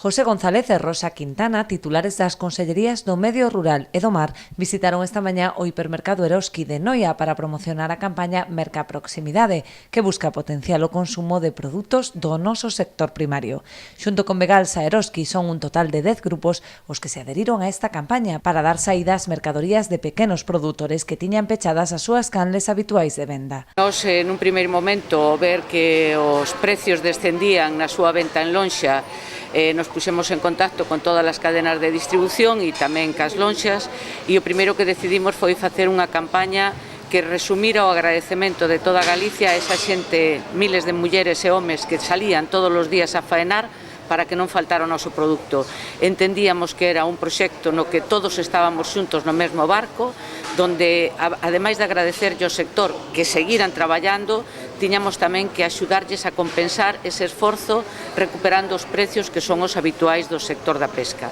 José González e Rosa Quintana, titulares das Consellerías do Medio Rural e do Mar, visitaron esta mañá o hipermercado Eroski de Noia para promocionar a campaña Merca Proximidade, que busca potenciar o consumo de produtos do noso sector primario. Xunto con Vegalsa e Eroski son un total de 10 grupos os que se adheriron a esta campaña para dar saída ás mercadorías de pequenos produtores que tiñan pechadas as súas canles habituais de venda. Nos, nun primeiro momento, ver que os precios descendían na súa venta en lonxa, nos puxemos en contacto con todas as cadenas de distribución e tamén cas lonxas, e o primeiro que decidimos foi facer unha campaña que resumira o agradecemento de toda Galicia a esa xente, miles de mulleres e homes que salían todos os días a faenar para que non faltara o noso produto. Entendíamos que era un proxecto no que todos estábamos xuntos no mesmo barco, donde, ademais de agradecerlle ao sector que seguiran traballando, tiñamos tamén que axudarlles a compensar ese esforzo recuperando os precios que son os habituais do sector da pesca.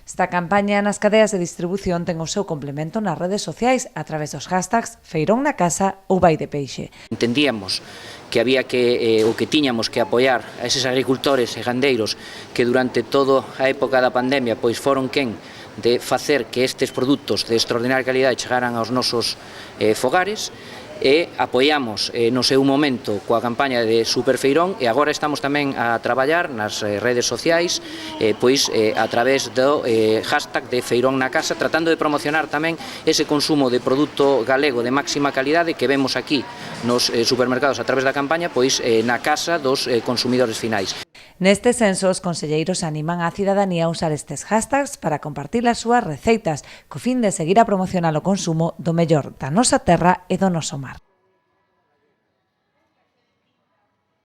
Esta campaña nas cadeas de distribución ten o seu complemento nas redes sociais a través dos hashtags Feirón na Casa ou Vai de Peixe. Entendíamos que había que, ou que tiñamos que apoiar a eses agricultores e gandeiros que durante toda a época da pandemia pois foron quen de facer que estes produtos de extraordinaria calidade chegaran aos nosos fogares, e apoiamos no seu momento coa campaña de Superfeirón, e agora estamos tamén a traballar nas redes sociais pois a través do hashtag de Feirón na Casa, tratando de promocionar tamén ese consumo de produto galego de máxima calidade que vemos aquí nos supermercados a través da campaña pois na casa dos consumidores finais. Neste senso, os conselleiros animan á cidadanía a usar estes hashtags para compartir as súas receitas, co fin de seguir a promocionar o consumo do mellor da nosa terra e do noso mar.